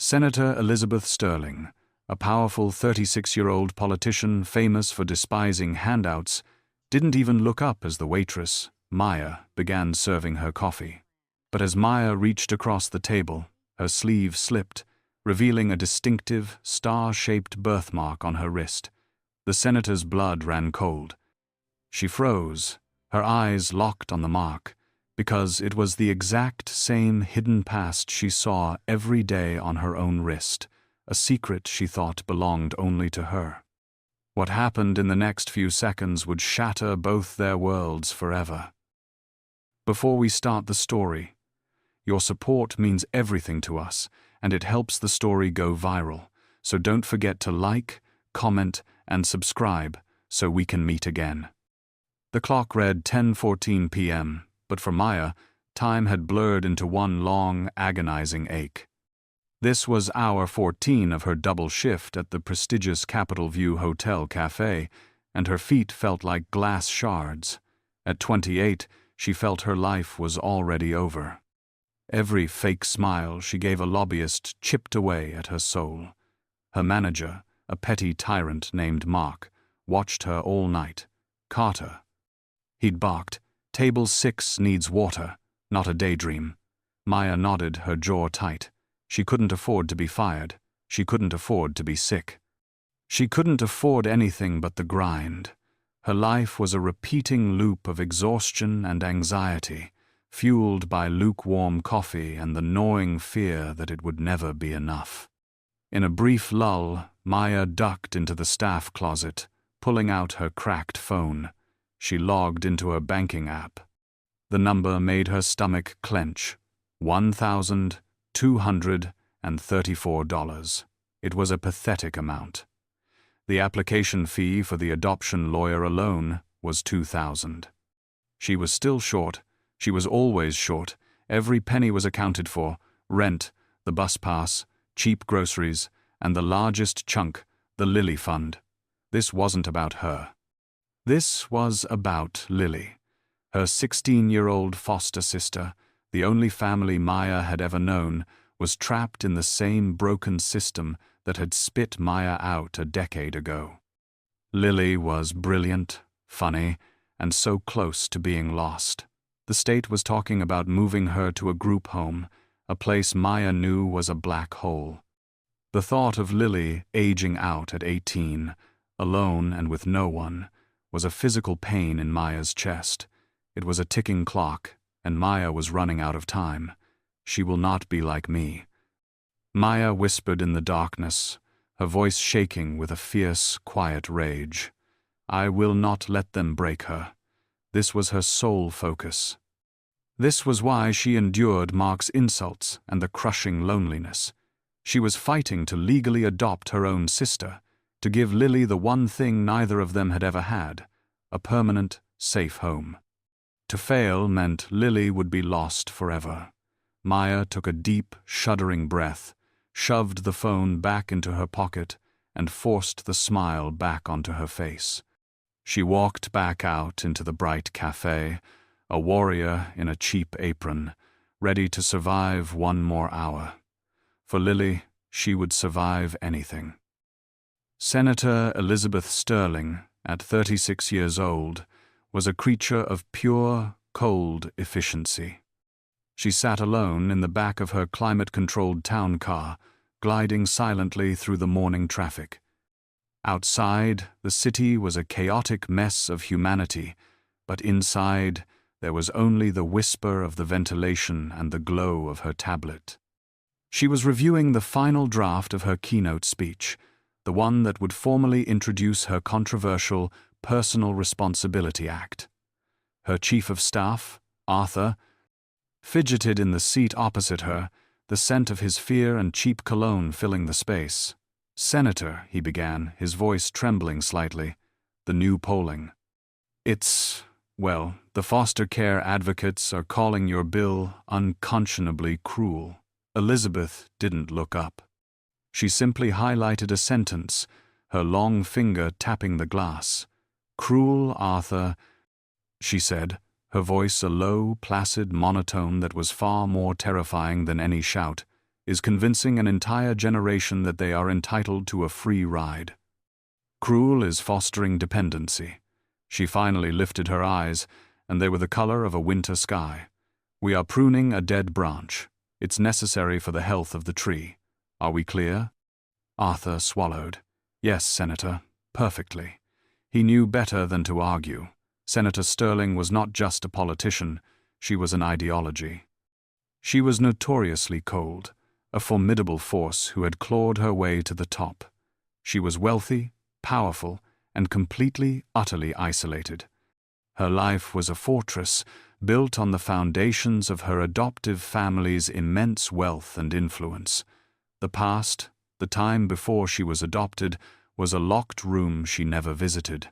Senator Elizabeth Sterling, a powerful 36-year-old politician famous for despising handouts, didn't even look up as the waitress, Maya, began serving her coffee. But as Maya reached across the table, her sleeve slipped, revealing a distinctive, star-shaped birthmark on her wrist. The senator's blood ran cold. She froze, her eyes locked on the mark, because it was the exact same hidden past she saw every day on her own wrist, a secret she thought belonged only to her. What happened in the next few seconds would shatter both their worlds forever. Before we start the story, your support means everything to us, and it helps the story go viral, so don't forget to like, comment, and subscribe so we can meet again. The clock read 10:14 p.m., but for Maya, time had blurred into one long, agonizing ache. This was hour 14 of her double shift at the prestigious Capitol View Hotel Cafe, and her feet felt like glass shards. At 28, she felt her life was already over. Every fake smile she gave a lobbyist chipped away at her soul. Her manager, a petty tyrant named Mark, watched her all night. Carter. He'd barked, "Table 6 needs water, not a daydream." Maya nodded, her jaw tight. She couldn't afford to be fired. She couldn't afford to be sick. She couldn't afford anything but the grind. Her life was a repeating loop of exhaustion and anxiety, fueled by lukewarm coffee and the gnawing fear that it would never be enough. In a brief lull, Maya ducked into the staff closet, pulling out her cracked phone. She logged into her banking app. The number made her stomach clench. $1,234. It was a pathetic amount. The application fee for the adoption lawyer alone was $2,000. She was still short. She was always short. Every penny was accounted for: rent, the bus pass, cheap groceries, and the largest chunk, the Lily Fund. This wasn't about her. This was about Lily, her 16-year-old foster sister. The only family Maya had ever known was trapped in the same broken system that had spit Maya out a decade ago. Lily was brilliant, funny, and so close to being lost. The state was talking about moving her to a group home, a place Maya knew was a black hole. The thought of Lily aging out at 18, alone and with no one, was a physical pain in Maya's chest. It was a ticking clock, and Maya was running out of time. She will not be like me. Maya whispered in the darkness, her voice shaking with a fierce, quiet rage. I will not let them break her. This was her sole focus. This was why she endured Mark's insults and the crushing loneliness. She was fighting to legally adopt her own sister, to give Lily the one thing neither of them had ever had, a permanent, safe home. To fail meant Lily would be lost forever. Maya took a deep, shuddering breath, shoved the phone back into her pocket, and forced the smile back onto her face. She walked back out into the bright cafe, a warrior in a cheap apron, ready to survive one more hour. For Lily, she would survive anything. Senator Elizabeth Sterling, at 36 years old, was a creature of pure, cold efficiency. She sat alone in the back of her climate-controlled town car, gliding silently through the morning traffic. Outside, the city was a chaotic mess of humanity, but inside, there was only the whisper of the ventilation and the glow of her tablet. She was reviewing the final draft of her keynote speech, the one that would formally introduce her controversial Personal Responsibility Act. Her chief of staff, Arthur, fidgeted in the seat opposite her, the scent of his fear and cheap cologne filling the space. "Senator," he began, his voice trembling slightly, "the new polling. The foster care advocates are calling your bill unconscionably cruel." Elizabeth didn't look up. She simply highlighted a sentence, her long finger tapping the glass. "Cruel, Arthur," she said, her voice a low, placid monotone that was far more terrifying than any shout. is convincing an entire generation that they are entitled to a free ride. Cruel is fostering dependency. She finally lifted her eyes, and they were the color of a winter sky. We are pruning a dead branch. It's necessary for the health of the tree. Are we clear? Arthur swallowed. Yes, Senator, perfectly. He knew better than to argue. Senator Sterling was not just a politician, she was an ideology. She was notoriously cold, a formidable force who had clawed her way to the top. She was wealthy, powerful, and completely, utterly isolated. Her life was a fortress built on the foundations of her adoptive family's immense wealth and influence. The past, the time before she was adopted, was a locked room she never visited.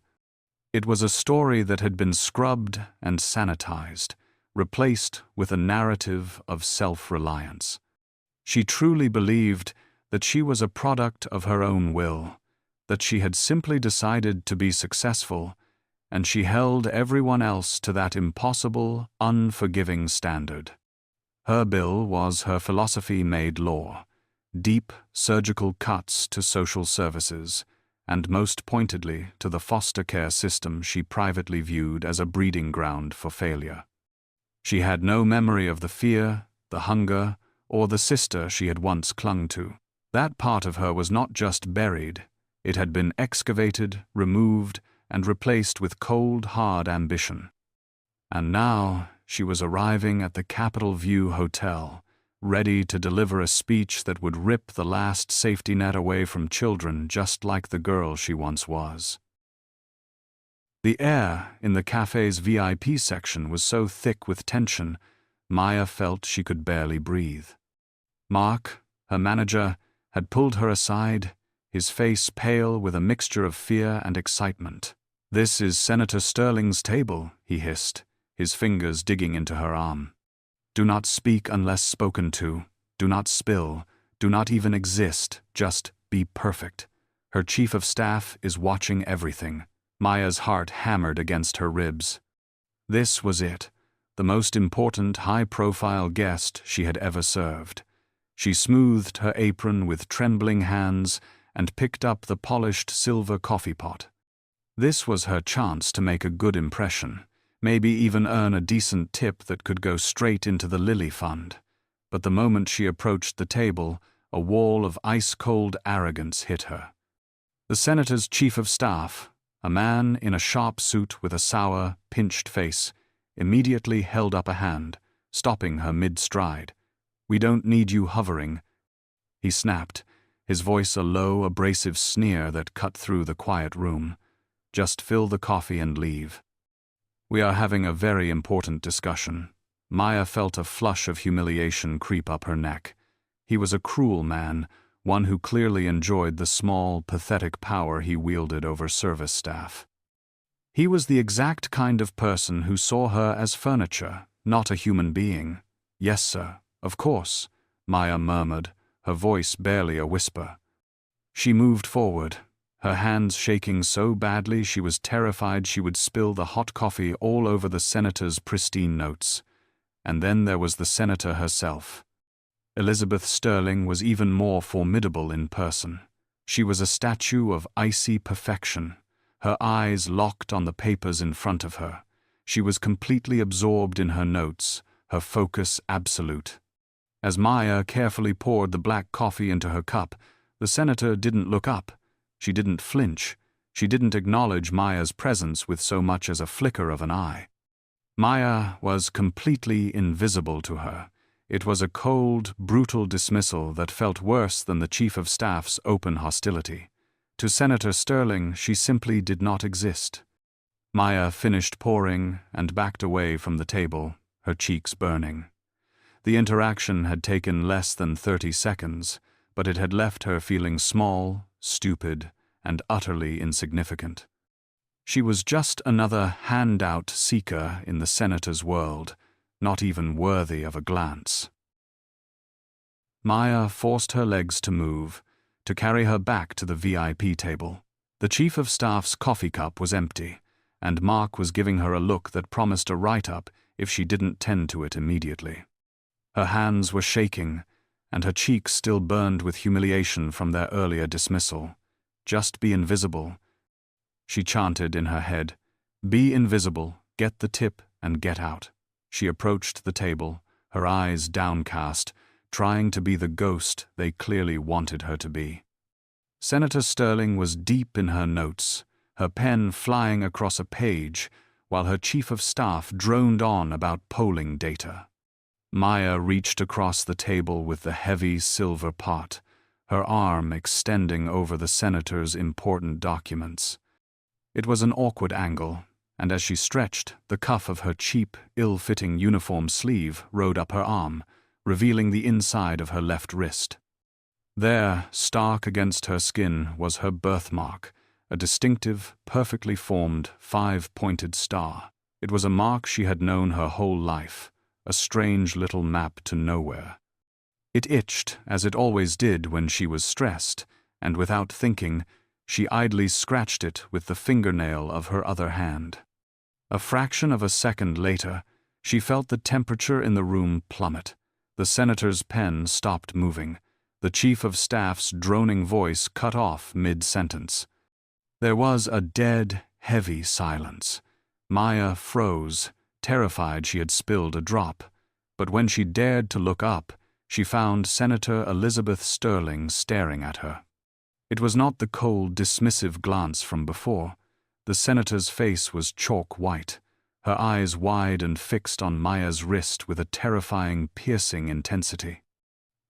It was a story that had been scrubbed and sanitized, replaced with a narrative of self-reliance. She truly believed that she was a product of her own will, that she had simply decided to be successful, and she held everyone else to that impossible, unforgiving standard. Her bill was her philosophy made law, deep surgical cuts to social services, and most pointedly to the foster care system she privately viewed as a breeding ground for failure. She had no memory of the fear, the hunger, or the sister she had once clung to. That part of her was not just buried, it had been excavated, removed, and replaced with cold, hard ambition. And now she was arriving at the Capitol View Hotel, ready to deliver a speech that would rip the last safety net away from children just like the girl she once was. The air in the cafe's VIP section was so thick with tension, Maya felt she could barely breathe. Mark, her manager, had pulled her aside, his face pale with a mixture of fear and excitement. "This is Senator Sterling's table," he hissed, his fingers digging into her arm. "Do not speak unless spoken to. Do not spill. Do not even exist. Just be perfect. Her chief of staff is watching everything." Maya's heart hammered against her ribs. This was it, the most important high-profile guest she had ever served. She smoothed her apron with trembling hands and picked up the polished silver coffee pot. This was her chance to make a good impression, maybe even earn a decent tip that could go straight into the Lily Fund. But the moment she approached the table, a wall of ice-cold arrogance hit her. The senator's chief of staff, a man in a sharp suit with a sour, pinched face, immediately held up a hand, stopping her mid-stride. "We don't need you hovering," he snapped, his voice a low, abrasive sneer that cut through the quiet room. "Just fill the coffee and leave. We are having a very important discussion." Maya felt a flush of humiliation creep up her neck. He was a cruel man, one who clearly enjoyed the small, pathetic power he wielded over service staff. He was the exact kind of person who saw her as furniture, not a human being. "Yes, sir, of course," Maya murmured, her voice barely a whisper. She moved forward, her hands shaking so badly she was terrified she would spill the hot coffee all over the senator's pristine notes. And then there was the senator herself. Elizabeth Sterling was even more formidable in person. She was a statue of icy perfection, her eyes locked on the papers in front of her. She was completely absorbed in her notes, her focus absolute. As Maya carefully poured the black coffee into her cup, the senator didn't look up. She didn't flinch. She didn't acknowledge Maya's presence with so much as a flicker of an eye. Maya was completely invisible to her. It was a cold, brutal dismissal that felt worse than the chief of staff's open hostility. To Senator Sterling, she simply did not exist. Maya finished pouring and backed away from the table, her cheeks burning. The interaction had taken less than 30 seconds, but it had left her feeling small, stupid, and utterly insignificant. She was just another handout seeker in the senator's world, not even worthy of a glance. Maya forced her legs to move, to carry her back to the VIP table. The chief of staff's coffee cup was empty, and Mark was giving her a look that promised a write-up if she didn't tend to it immediately. Her hands were shaking, and her cheeks still burned with humiliation from their earlier dismissal. "Just be invisible," she chanted in her head. "Be invisible, get the tip, and get out." She approached the table, her eyes downcast, trying to be the ghost they clearly wanted her to be. Senator Sterling was deep in her notes, her pen flying across a page, while her chief of staff droned on about polling data. Maya reached across the table with the heavy silver pot, her arm extending over the senator's important documents. It was an awkward angle, and as she stretched, the cuff of her cheap, ill-fitting uniform sleeve rode up her arm, revealing the inside of her left wrist. There, stark against her skin, was her birthmark, a distinctive, perfectly formed, five-pointed star. It was a mark she had known her whole life, a strange little map to nowhere. It itched, as it always did when she was stressed, and without thinking, she idly scratched it with the fingernail of her other hand. A fraction of a second later, she felt the temperature in the room plummet. The senator's pen stopped moving. The chief of staff's droning voice cut off mid-sentence. There was a dead, heavy silence. Maya froze, terrified she had spilled a drop. But when she dared to look up, she found Senator Elizabeth Sterling staring at her. It was not the cold, dismissive glance from before. The senator's face was chalk white, her eyes wide and fixed on Maya's wrist with a terrifying, piercing intensity.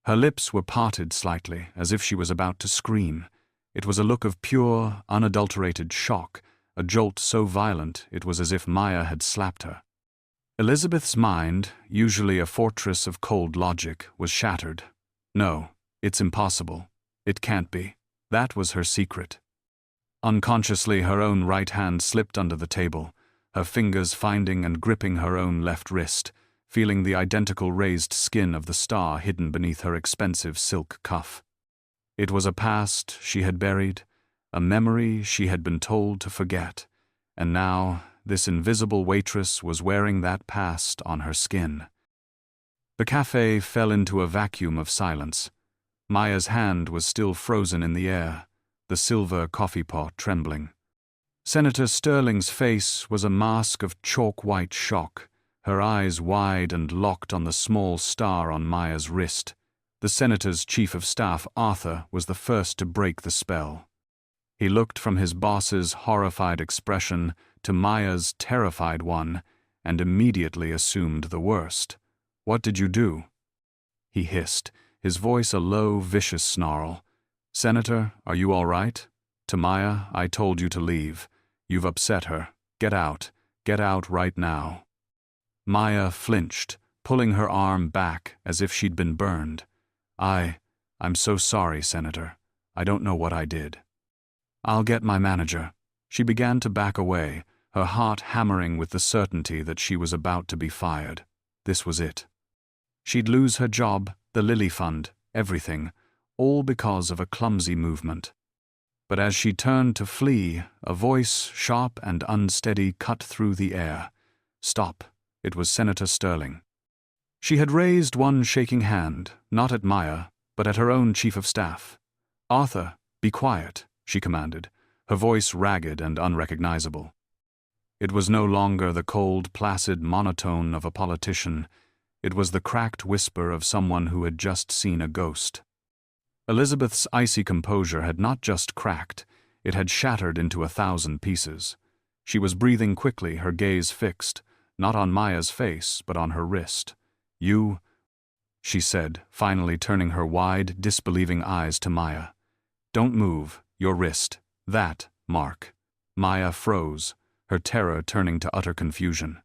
Her lips were parted slightly, as if she was about to scream. It was a look of pure, unadulterated shock, a jolt so violent it was as if Maya had slapped her. Elizabeth's mind, usually a fortress of cold logic, was shattered. No, it's impossible. It can't be. That was her secret. Unconsciously, her own right hand slipped under the table, her fingers finding and gripping her own left wrist, feeling the identical raised skin of the star hidden beneath her expensive silk cuff. It was a past she had buried, a memory she had been told to forget, and now this invisible waitress was wearing that past on her skin. The cafe fell into a vacuum of silence. Maya's hand was still frozen in the air, the silver coffee pot trembling. Senator Sterling's face was a mask of chalk-white shock, her eyes wide and locked on the small star on Maya's wrist. The senator's chief of staff, Arthur, was the first to break the spell. He looked from his boss's horrified expression to Maya's terrified one and immediately assumed the worst. "What did you do?" he hissed, his voice a low, vicious snarl. "Senator, are you all right? To Maya, I told you to leave. You've upset her. Get out. Get out right now." Maya flinched, pulling her arm back as if she'd been burned. I'm so sorry, Senator. I don't know what I did." "I'll get my manager." She began to back away, her heart hammering with the certainty that she was about to be fired. This was it. She'd lose her job, the Lily Fund, everything, all because of a clumsy movement. But as she turned to flee, a voice, sharp and unsteady, cut through the air. "Stop." It was Senator Sterling. She had raised one shaking hand, not at Maya, but at her own chief of staff. "Arthur, be quiet," she commanded, her voice ragged and unrecognizable. It was no longer the cold, placid monotone of a politician. It was the cracked whisper of someone who had just seen a ghost. Elizabeth's icy composure had not just cracked, it had shattered into 1,000 pieces. She was breathing quickly, her gaze fixed, not on Maya's face, but on her wrist. "You," she said, finally turning her wide, disbelieving eyes to Maya. "Don't move, your wrist, that, Mark." Maya froze, her terror turning to utter confusion.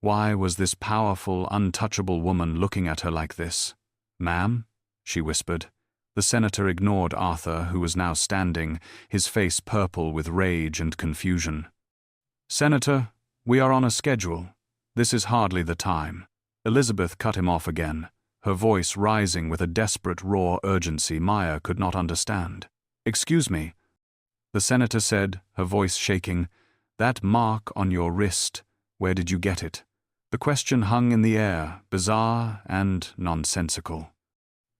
Why was this powerful, untouchable woman looking at her like this? "Ma'am?" she whispered. The senator ignored Arthur, who was now standing, his face purple with rage and confusion. "Senator, we are on a schedule. This is hardly the time." Elizabeth cut him off again, her voice rising with a desperate, raw urgency Maya could not understand. "Excuse me," the senator said, her voice shaking. "That mark on your wrist, where did you get it?" The question hung in the air, bizarre and nonsensical.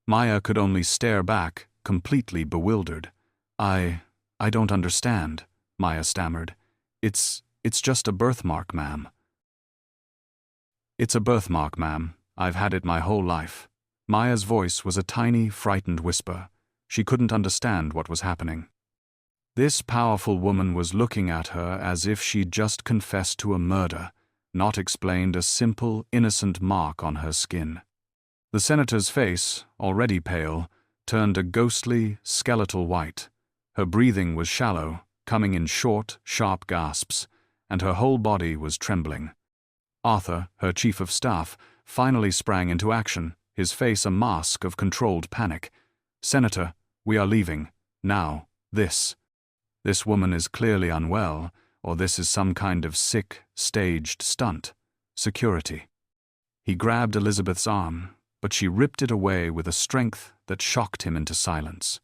Maya could only stare back, completely bewildered. I don't understand," Maya stammered. It's just a birthmark, ma'am." "It's a birthmark, ma'am. I've had it my whole life." Maya's voice was a tiny, frightened whisper. She couldn't understand what was happening. This powerful woman was looking at her as if she'd just confessed to a murder, not explained a simple, innocent mark on her skin. The senator's face, already pale, turned a ghostly, skeletal white. Her breathing was shallow, coming in short, sharp gasps, and her whole body was trembling. Arthur, her chief of staff, finally sprang into action, his face a mask of controlled panic. "Senator, we are leaving. Now, this woman is clearly unwell, or this is some kind of sick, staged stunt. Security." He grabbed Elizabeth's arm, but she ripped it away with a strength that shocked him into silence.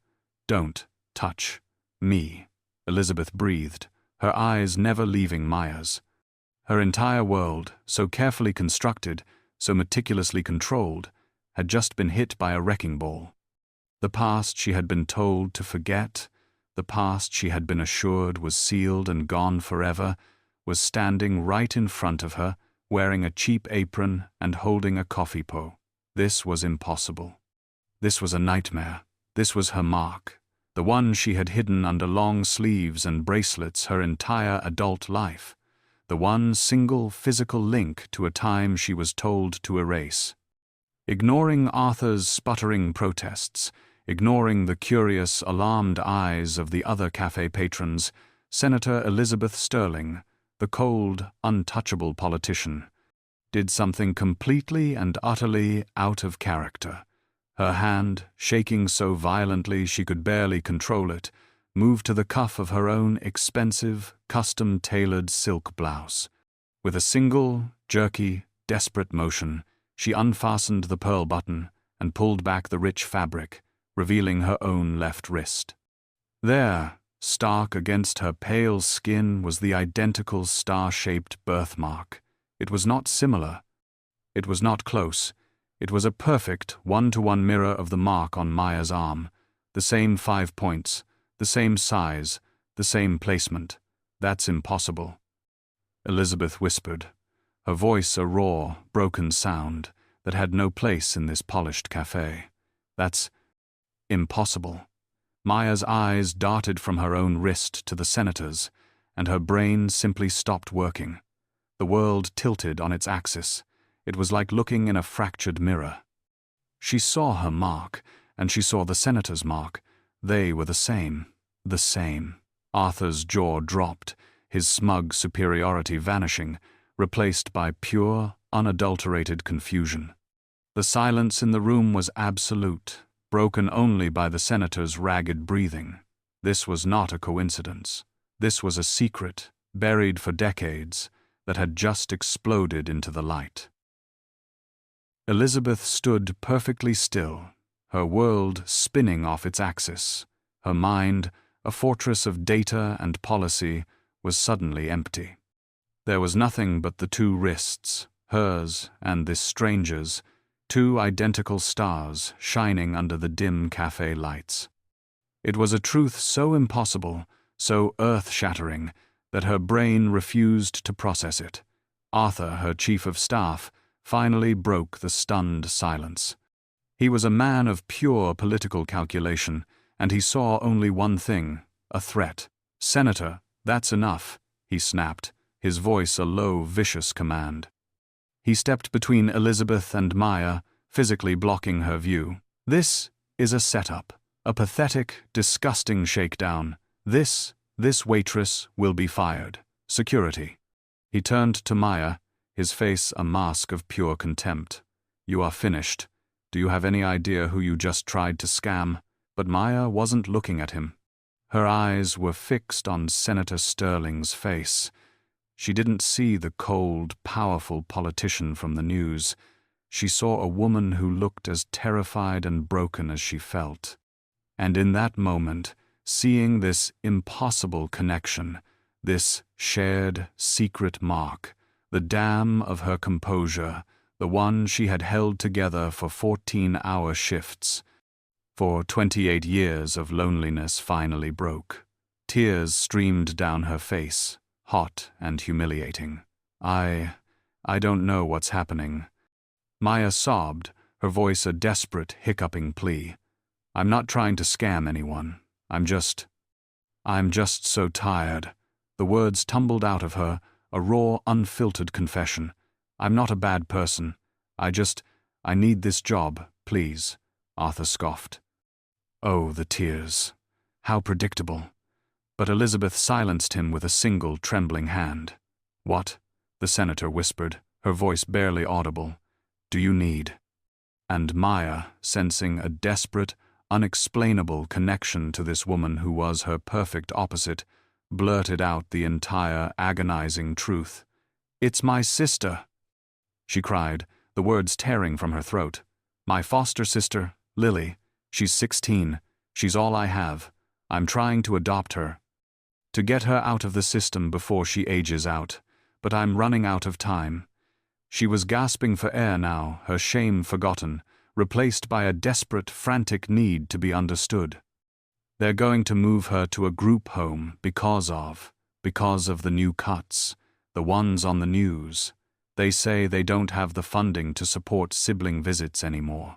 "Don't touch me," Elizabeth breathed, her eyes never leaving Maya's. Her entire world, so carefully constructed, so meticulously controlled, had just been hit by a wrecking ball. The past she had been told to forget, the past she had been assured was sealed and gone forever, was standing right in front of her, wearing a cheap apron and holding a coffee pot. This was impossible. This was a nightmare. This was her mark, the one she had hidden under long sleeves and bracelets her entire adult life, the one single physical link to a time she was told to erase. Ignoring Arthur's sputtering protests, ignoring the curious, alarmed eyes of the other cafe patrons, Senator Elizabeth Sterling, the cold, untouchable politician, did something completely and utterly out of character. Her hand, shaking so violently she could barely control it, moved to the cuff of her own expensive, custom-tailored silk blouse. With a single, jerky, desperate motion, she unfastened the pearl button and pulled back the rich fabric, revealing her own left wrist. There, stark against her pale skin, was the identical star-shaped birthmark. It was not similar. It was not close. It was a perfect one-to-one mirror of the mark on Maya's arm. The same 5 points, the same size, the same placement. "That's impossible," Elizabeth whispered, her voice a raw, broken sound that had no place in this polished cafe. "That's impossible." Maya's eyes darted from her own wrist to the senator's, and her brain simply stopped working. The world tilted on its axis. It was like looking in a fractured mirror. She saw her mark, and she saw the senator's mark. They were the same. The same. Arthur's jaw dropped, his smug superiority vanishing, replaced by pure, unadulterated confusion. The silence in the room was absolute, broken only by the senator's ragged breathing. This was not a coincidence. This was a secret, buried for decades, that had just exploded into the light. Elizabeth stood perfectly still, her world spinning off its axis. Her mind, a fortress of data and policy, was suddenly empty. There was nothing but the two wrists, hers and this stranger's, two identical stars shining under the dim cafe lights. It was a truth so impossible, so earth-shattering, that her brain refused to process it. Arthur, her chief of staff, finally broke the stunned silence. He was a man of pure political calculation, and he saw only one thing, a threat. "Senator, that's enough," he snapped, his voice a low, vicious command. He stepped between Elizabeth and Maya, physically blocking her view. "This is a setup, a pathetic, disgusting shakedown. This waitress will be fired. Security." He turned to Maya, his face a mask of pure contempt. "You are finished. Do you have any idea who you just tried to scam?" But Maya wasn't looking at him. Her eyes were fixed on Senator Sterling's face. She didn't see the cold, powerful politician from the news. She saw a woman who looked as terrified and broken as she felt. And in that moment, seeing this impossible connection, this shared, secret mark, the dam of her composure, the one she had held together for 14-hour shifts. For 28 years of loneliness finally broke. Tears streamed down her face, hot and humiliating. I don't know what's happening. Maya sobbed, her voice a desperate, hiccuping plea. I'm not trying to scam anyone. I'm just so tired. The words tumbled out of her, a raw, unfiltered confession. I'm not a bad person. I need this job, please, Arthur scoffed. Oh, the tears. How predictable. But Elizabeth silenced him with a single trembling hand. What? The senator whispered, her voice barely audible. Do you need? And Maya, sensing a desperate, unexplainable connection to this woman who was her perfect opposite, blurted out the entire agonizing truth. It's my sister, she cried, the words tearing from her throat. My foster sister, Lily. She's 16. She's all I have. I'm trying to adopt her. To get her out of the system before she ages out. But I'm running out of time. She was gasping for air now, her shame forgotten, replaced by a desperate, frantic need to be understood. They're going to move her to a group home because of the new cuts, the ones on the news. They say they don't have the funding to support sibling visits anymore.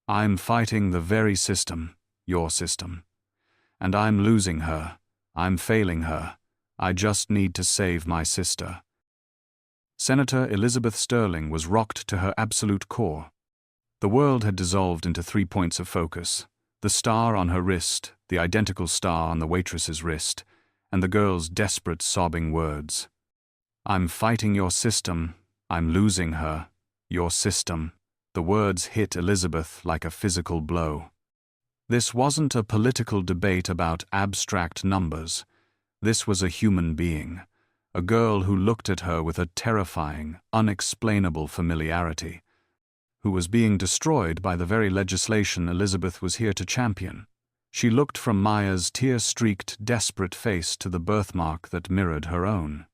I'm fighting the very system, your system. And I'm losing her. I'm failing her. I just need to save my sister. Senator Elizabeth Sterling was rocked to her absolute core. The world had dissolved into 3 points of focus: the star on her wrist, the identical star on the waitress's wrist, and the girl's desperate sobbing words. I'm fighting your system. I'm losing her. Your system. The words hit Elizabeth like a physical blow. This wasn't a political debate about abstract numbers. This was a human being, a girl who looked at her with a terrifying, unexplainable familiarity, who was being destroyed by the very legislation Elizabeth was here to champion. She looked from Maya's tear-streaked, desperate face to the birthmark that mirrored her own.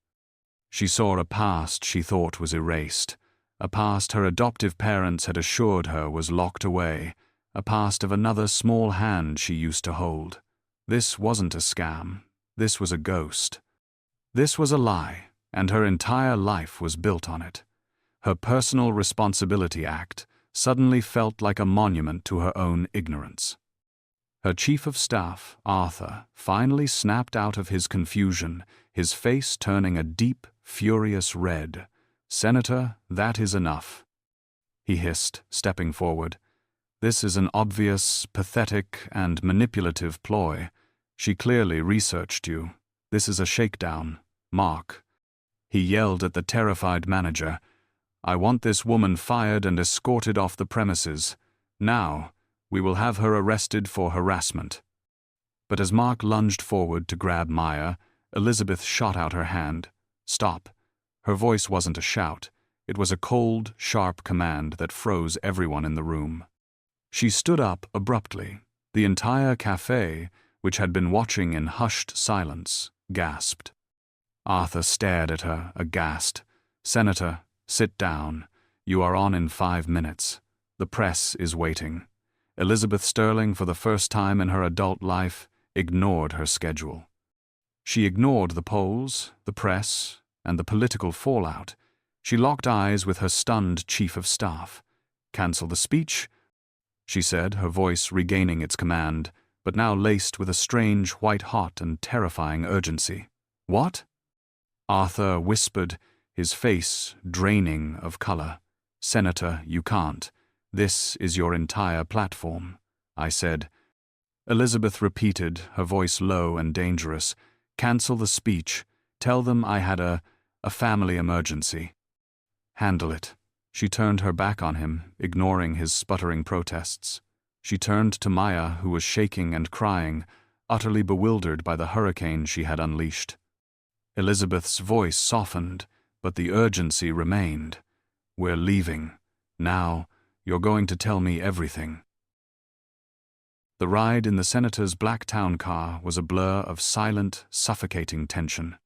She saw a past she thought was erased, a past her adoptive parents had assured her was locked away, a past of another small hand she used to hold. This wasn't a scam. This was a ghost. This was a lie, and her entire life was built on it. Her Personal Responsibility Act suddenly felt like a monument to her own ignorance. Her chief of staff, Arthur, finally snapped out of his confusion, his face turning a deep, furious red. Senator, that is enough, he hissed, stepping forward. This is an obvious, pathetic, and manipulative ploy. She clearly researched you. This is a shakedown. Mark. He yelled at the terrified manager. I want this woman fired and escorted off the premises. Now, we will have her arrested for harassment. But as Mark lunged forward to grab Maya, Elizabeth shot out her hand. Stop. Her voice wasn't a shout. It was a cold, sharp command that froze everyone in the room. She stood up abruptly. The entire cafe, which had been watching in hushed silence, gasped. Arthur stared at her, aghast. Senator, sit down. You are on in 5 minutes. The press is waiting. Elizabeth Sterling, for the first time in her adult life, ignored her schedule. She ignored the polls, the press, and the political fallout. She locked eyes with her stunned chief of staff. Cancel the speech, she said, her voice regaining its command, but now laced with a strange, white-hot and terrifying urgency. What? Arthur whispered, his face draining of color. Senator, you can't. This is your entire platform, I said. Elizabeth repeated, her voice low and dangerous. Cancel the speech. Tell them I had a family emergency. Handle it. She turned her back on him, ignoring his sputtering protests. She turned to Maya, who was shaking and crying, utterly bewildered by the hurricane she had unleashed. Elizabeth's voice softened, but the urgency remained. We're leaving. Now, you're going to tell me everything. The ride in the senator's black town car was a blur of silent, suffocating tension.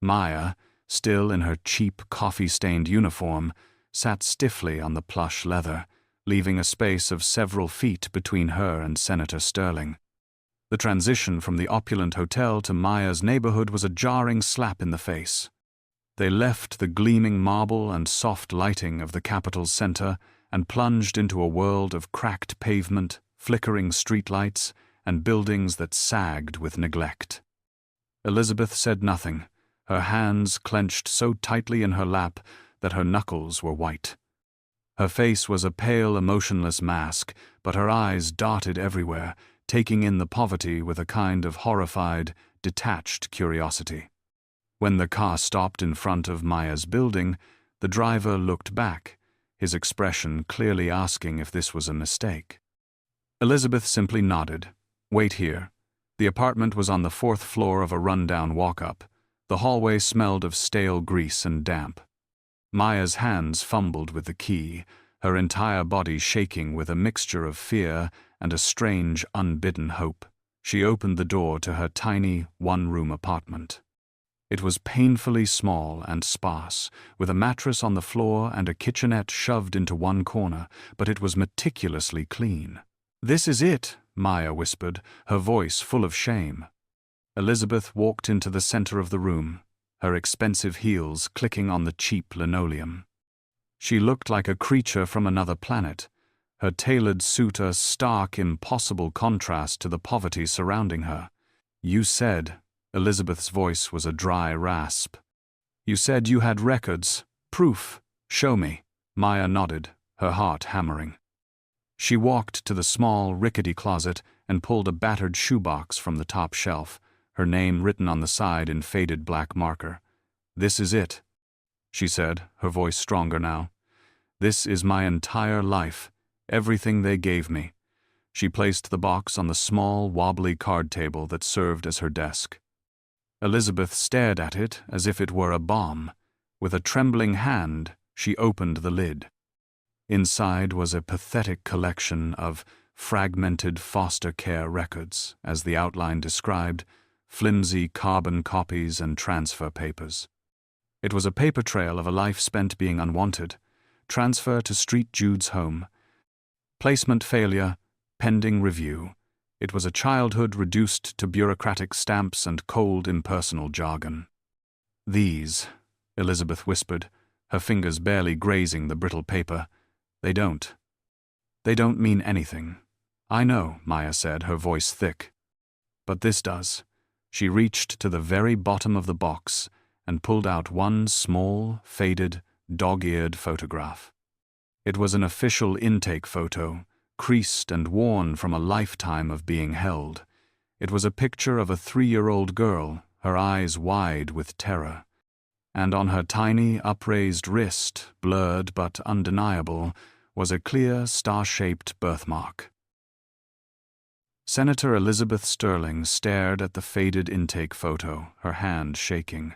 Maya, still in her cheap, coffee-stained uniform, sat stiffly on the plush leather, leaving a space of several feet between her and Senator Sterling. The transition from the opulent hotel to Maya's neighborhood was a jarring slap in the face. They left the gleaming marble and soft lighting of the capital's center and plunged into a world of cracked pavement, flickering streetlights, and buildings that sagged with neglect. Elizabeth said nothing, her hands clenched so tightly in her lap that her knuckles were white. Her face was a pale, emotionless mask, but her eyes darted everywhere, taking in the poverty with a kind of horrified, detached curiosity. When the car stopped in front of Maya's building, the driver looked back, his expression clearly asking if this was a mistake. Elizabeth simply nodded. "Wait here." The apartment was on the 4th floor of a rundown walk-up. The hallway smelled of stale grease and damp. Maya's hands fumbled with the key, her entire body shaking with a mixture of fear and a strange, unbidden hope. She opened the door to her tiny, one-room apartment. It was painfully small and sparse, with a mattress on the floor and a kitchenette shoved into one corner, but it was meticulously clean. "This is it," Maya whispered, her voice full of shame. Elizabeth walked into the center of the room, her expensive heels clicking on the cheap linoleum. She looked like a creature from another planet, her tailored suit a stark, impossible contrast to the poverty surrounding her. "You said," Elizabeth's voice was a dry rasp. "You said you had records, proof. Show me." Maya nodded, her heart hammering. She walked to the small, rickety closet and pulled a battered shoebox from the top shelf, her name written on the side in faded black marker. "This is it," she said, her voice stronger now. "This is my entire life, everything they gave me." She placed the box on the small, wobbly card table that served as her desk. Elizabeth stared at it as if it were a bomb. With a trembling hand, she opened the lid. Inside was a pathetic collection of fragmented foster care records, as the outline described, flimsy carbon copies and transfer papers. It was a paper trail of a life spent being unwanted, transfer to Street Jude's home, placement failure, pending review. It was a childhood reduced to bureaucratic stamps and cold, impersonal jargon. "These," Elizabeth whispered, her fingers barely grazing the brittle paper, They don't mean anything." "I know," Maya said, her voice thick. "But this does." She reached to the very bottom of the box and pulled out one small, faded, dog-eared photograph. It was an official intake photo, creased and worn from a lifetime of being held. It was a picture of a 3-year-old girl, her eyes wide with terror. And on her tiny, upraised wrist, blurred but undeniable, was a clear, star-shaped birthmark. Senator Elizabeth Sterling stared at the faded intake photo, her hand shaking.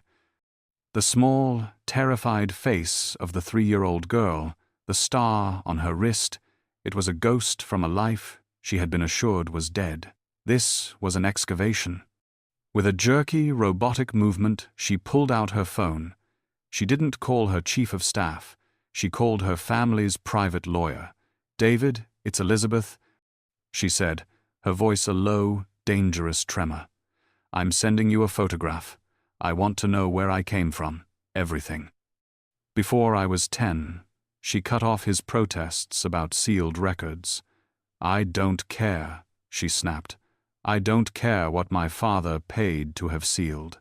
The small, terrified face of the 3-year-old girl, the star on her wrist, it was a ghost from a life she had been assured was dead. This was an excavation. With a jerky, robotic movement, she pulled out her phone. She didn't call her chief of staff. She called her family's private lawyer. "David, it's Elizabeth," she said, her voice a low, dangerous tremor. "I'm sending you a photograph. I want to know where I came from, everything. Before I was 10, she cut off his protests about sealed records. I don't care," she snapped. "I don't care what my father paid to have sealed.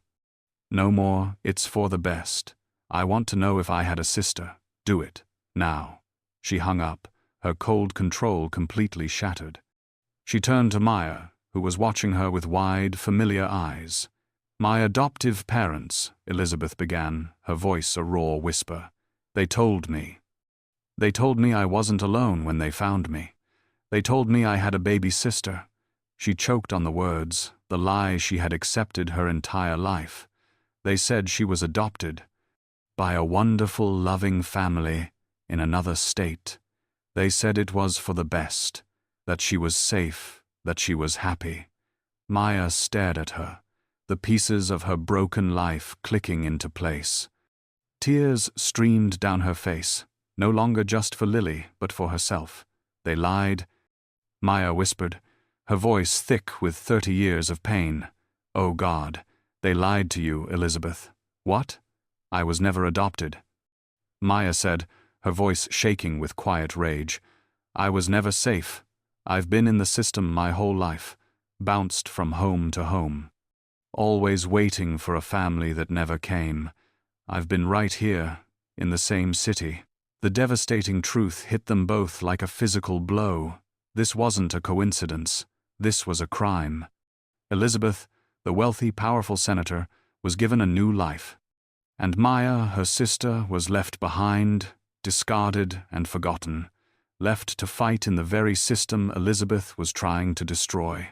No more, it's for the best. I want to know if I had a sister. Do it, now." She hung up, her cold control completely shattered. She turned to Maya, who was watching her with wide, familiar eyes. "My adoptive parents," Elizabeth began, her voice a raw whisper. They told me I wasn't alone when they found me. They told me I had a baby sister." She choked on the words, the lie she had accepted her entire life. "They said she was adopted by a wonderful, loving family in another state. They said it was for the best, that she was safe, that she was happy." Maya stared at her, the pieces of her broken life clicking into place. Tears streamed down her face. no longer just for Lily, but for herself. They lied. Maya whispered, her voice thick with 30 years of pain. Oh God, they lied to you, Elizabeth. What? I was never adopted. Maya said, her voice shaking with quiet rage. I was never safe. I've been in the system my whole life, bounced from home to home, always waiting for a family that never came. I've been right here, in the same city. The devastating truth hit them both like a physical blow. This wasn't a coincidence. This was a crime. Elizabeth, the wealthy, powerful senator, was given a new life. And Maya, her sister, was left behind, discarded and forgotten, left to fight in the very system Elizabeth was trying to destroy.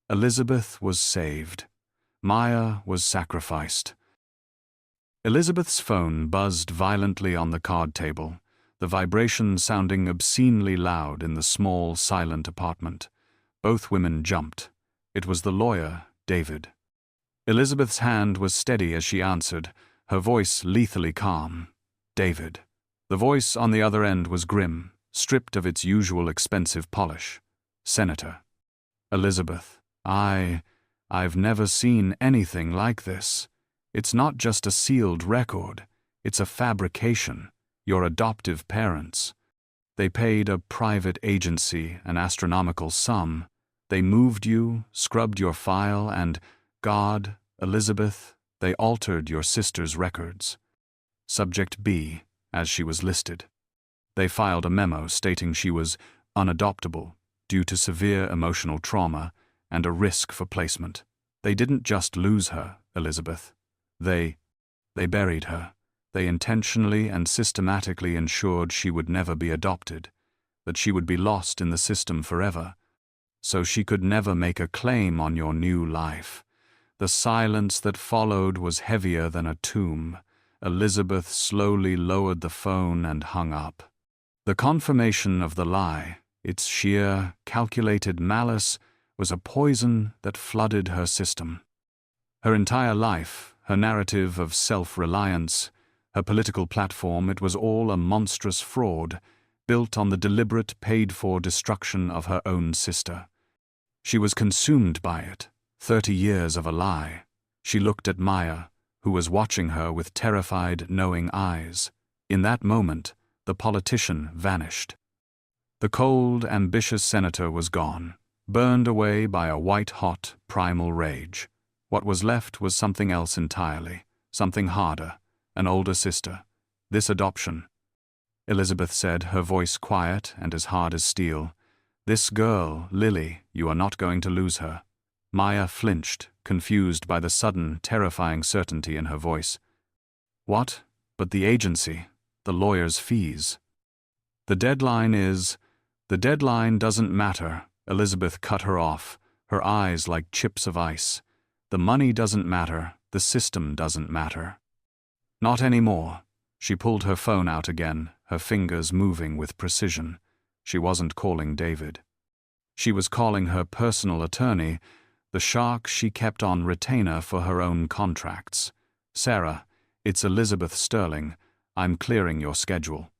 Elizabeth was saved. Maya was sacrificed. Elizabeth's phone buzzed violently on the card table, the vibration sounding obscenely loud in the small, silent apartment. Both women jumped. It was the lawyer, David. Elizabeth's hand was steady as she answered, her voice lethally calm. David. The voice on the other end was grim, stripped of its usual expensive polish. Senator. Elizabeth. I've never seen anything like this. It's not just a sealed record, it's a fabrication. Your adoptive parents. They paid a private agency an astronomical sum. They moved you, scrubbed your file, and, God, Elizabeth, they altered your sister's records. Subject B, as she was listed. They filed a memo stating she was unadoptable due to severe emotional trauma and a risk for placement. They didn't just lose her, Elizabeth. They buried her. They intentionally and systematically ensured she would never be adopted, that she would be lost in the system forever, so she could never make a claim on your new life. The silence that followed was heavier than a tomb. Elizabeth slowly lowered the phone and hung up. The confirmation of the lie, its sheer, calculated malice, was a poison that flooded her system. Her entire life, her narrative of self-reliance, her political platform, it was all a monstrous fraud, built on the deliberate, paid-for destruction of her own sister. She was consumed by it, 30 years of a lie. She looked at Maya, who was watching her with terrified, knowing eyes. In that moment, the politician vanished. The cold, ambitious senator was gone, burned away by a white-hot, primal rage. What was left was something else entirely, something harder, an older sister. This adoption, Elizabeth said, her voice quiet and as hard as steel. This girl, Lily, you are not going to lose her. Maya flinched, confused by the sudden, terrifying certainty in her voice. What? But the agency, the lawyer's fees. The deadline doesn't matter, Elizabeth cut her off, her eyes like chips of ice. The money doesn't matter, the system doesn't matter. Not anymore. She pulled her phone out again, her fingers moving with precision. She wasn't calling David. She was calling her personal attorney, the shark she kept on retainer for her own contracts. Sarah, it's Elizabeth Sterling. I'm clearing your schedule.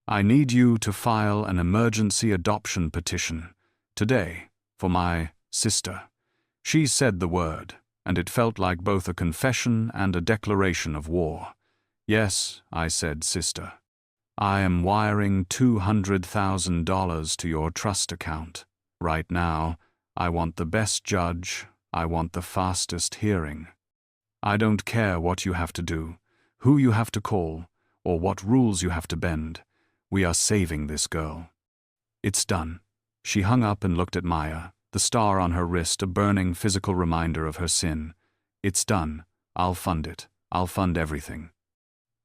I need you to file an emergency adoption petition today for my sister. She said the word, and it felt like both a confession and a declaration of war. Yes, I said, sister. I am wiring $200,000 to your trust account. Right now, I want the best judge, I want the fastest hearing. I don't care what you have to do, who you have to call, or what rules you have to bend. We are saving this girl. It's done. She hung up and looked at Maya, the star on her wrist a burning physical reminder of her sin. It's done. I'll fund it. I'll fund everything.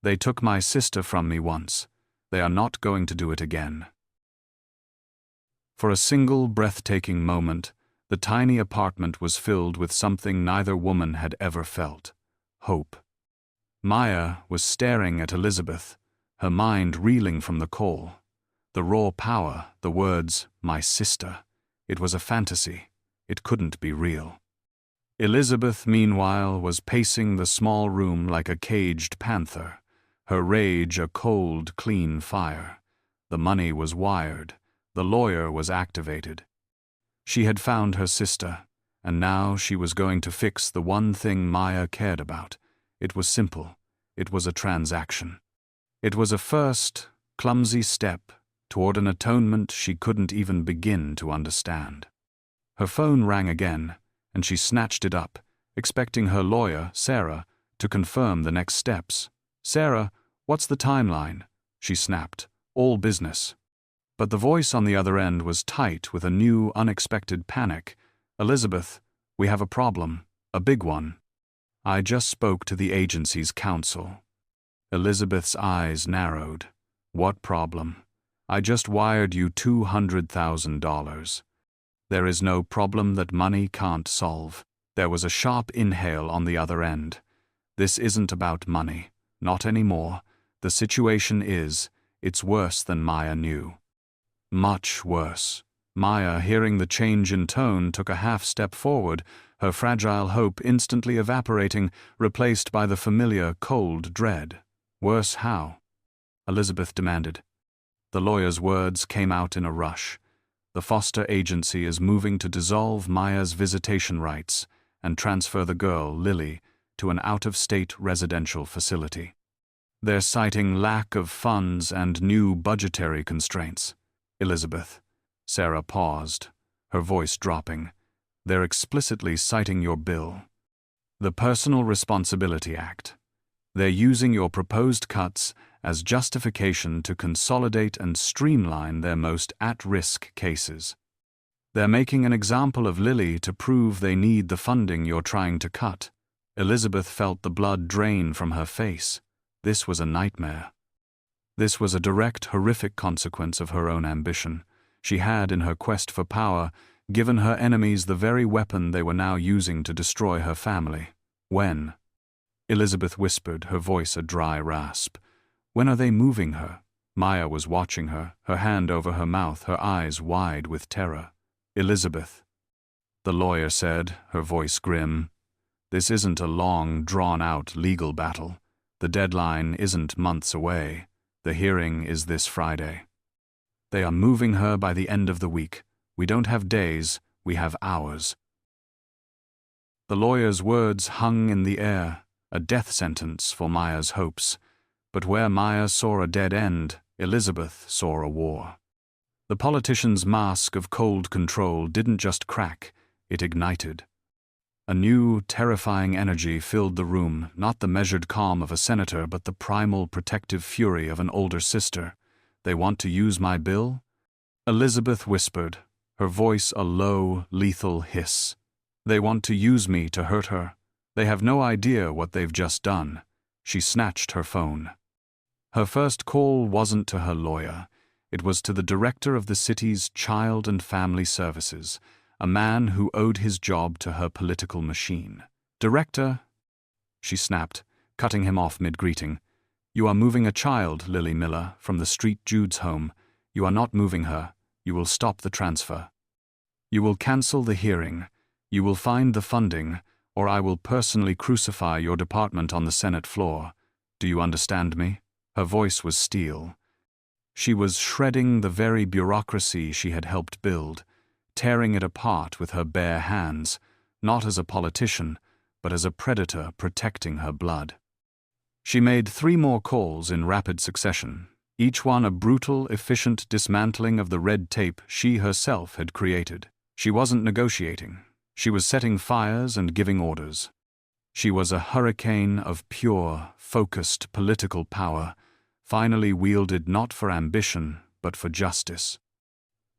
They took my sister from me once. They are not going to do it again. For a single breathtaking moment, the tiny apartment was filled with something neither woman had ever felt: hope. Maya was staring at Elizabeth, her mind reeling from the call. The raw power, the words, my sister. It was a fantasy. It couldn't be real. Elizabeth, meanwhile, was pacing the small room like a caged panther, her rage a cold, clean fire. The money was wired. The lawyer was activated. She had found her sister, and now she was going to fix the one thing Maya cared about. It was simple. It was a transaction. It was a first, clumsy step toward an atonement she couldn't even begin to understand. Her phone rang again, and she snatched it up, expecting her lawyer, Sarah, to confirm the next steps. "Sarah, what's the timeline?" she snapped. "All business." But the voice on the other end was tight with a new, unexpected panic. "Elizabeth, we have a problem. A big one. I just spoke to the agency's counsel." Elizabeth's eyes narrowed. "What problem?" "I just wired you $200,000. There is no problem that money can't solve." There was a sharp inhale on the other end. "This isn't about money. Not anymore. The situation is, it's worse than Maya knew." Much worse. Maya, hearing the change in tone, took a half step forward, her fragile hope instantly evaporating, replaced by the familiar, cold dread. "Worse how?" Elizabeth demanded. The lawyer's words came out in a rush. "The foster agency is moving to dissolve Maya's visitation rights and transfer the girl, Lily, to an out-of-state residential facility. They're citing lack of funds and new budgetary constraints." "Elizabeth." Sarah paused, her voice dropping. "They're explicitly citing your bill. The Personal Responsibility Act. They're using your proposed cuts as justification to consolidate and streamline their most at-risk cases. They're making an example of Lily to prove they need the funding you're trying to cut." Elizabeth felt the blood drain from her face. This was a nightmare. This was a direct, horrific consequence of her own ambition. She had, in her quest for power, given her enemies the very weapon they were now using to destroy her family. "When?" Elizabeth whispered, her voice a dry rasp. "When are they moving her?" Maya was watching her, her hand over her mouth, her eyes wide with terror. "Elizabeth," the lawyer said, her voice grim, "this isn't a long, drawn-out legal battle. The deadline isn't months away. The hearing is this Friday. They are moving her by the end of the week. We don't have days, we have hours." The lawyer's words hung in the air, a death sentence for Maya's hopes. But where Maya saw a dead end, Elizabeth saw a war. The politician's mask of cold control didn't just crack, it ignited. A new, terrifying energy filled the room, not the measured calm of a senator, but the primal protective fury of an older sister. "They want to use my bill?" Elizabeth whispered, her voice a low, lethal hiss. "They want to use me to hurt her. They have no idea what they've just done." She snatched her phone. Her first call wasn't to her lawyer. It was to the director of the city's Child and Family Services, a man who owed his job to her political machine. "Director," she snapped, cutting him off mid-greeting. "You are moving a child, Lily Miller, from the Street Jude's home. You are not moving her. You will stop the transfer. You will cancel the hearing. You will find the funding, or I will personally crucify your department on the Senate floor. Do you understand me?" Her voice was steel. She was shredding the very bureaucracy she had helped build, tearing it apart with her bare hands, not as a politician, but as a predator protecting her blood. She made 3 more calls in rapid succession, each one a brutal, efficient dismantling of the red tape she herself had created. She wasn't negotiating. She was setting fires and giving orders. She was a hurricane of pure, focused political power, finally wielded not for ambition, but for justice.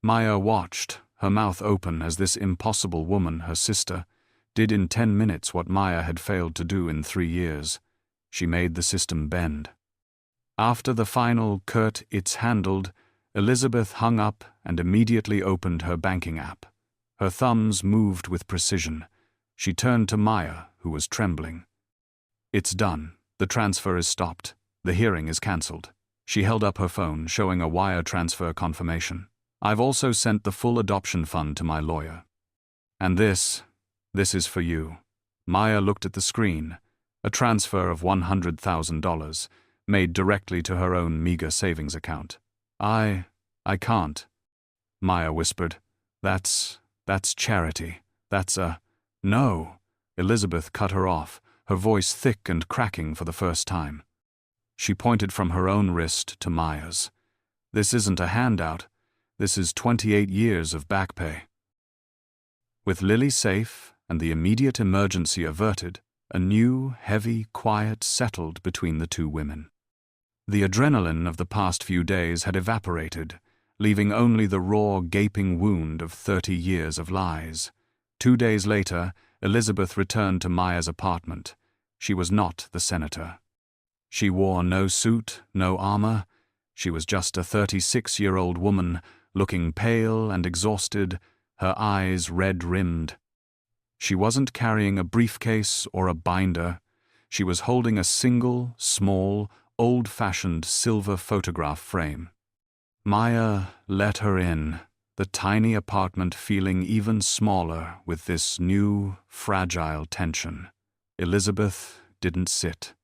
Maya watched, her mouth open, as this impossible woman, her sister, did in 10 minutes what Maya had failed to do in 3 years. She made the system bend. After the final curt "it's handled," Elizabeth hung up and immediately opened her banking app. Her thumbs moved with precision. She turned to Maya, who was trembling. "It's done. The transfer is stopped. The hearing is cancelled." She held up her phone, showing a wire transfer confirmation. "I've also sent the full adoption fund to my lawyer. And this is for you." Maya looked at the screen. A transfer of $100,000, made directly to her own meager savings account. I can't," Maya whispered. That's charity. That's a—" "No," Elizabeth cut her off, her voice thick and cracking for the first time. She pointed from her own wrist to Maya's. "This isn't a handout. This is 28 years of back pay." With Lily safe and the immediate emergency averted, a new, heavy quiet settled between the two women. The adrenaline of the past few days had evaporated, leaving only the raw, gaping wound of 30 years of lies. 2 days later, Elizabeth returned to Maya's apartment. She was not the senator. She wore no suit, no armor. She was just a 36-year-old woman, looking pale and exhausted, her eyes red-rimmed. She wasn't carrying a briefcase or a binder. She was holding a single, small, old-fashioned silver photograph frame. Maya let her in, the tiny apartment feeling even smaller with this new, fragile tension. Elizabeth didn't sit.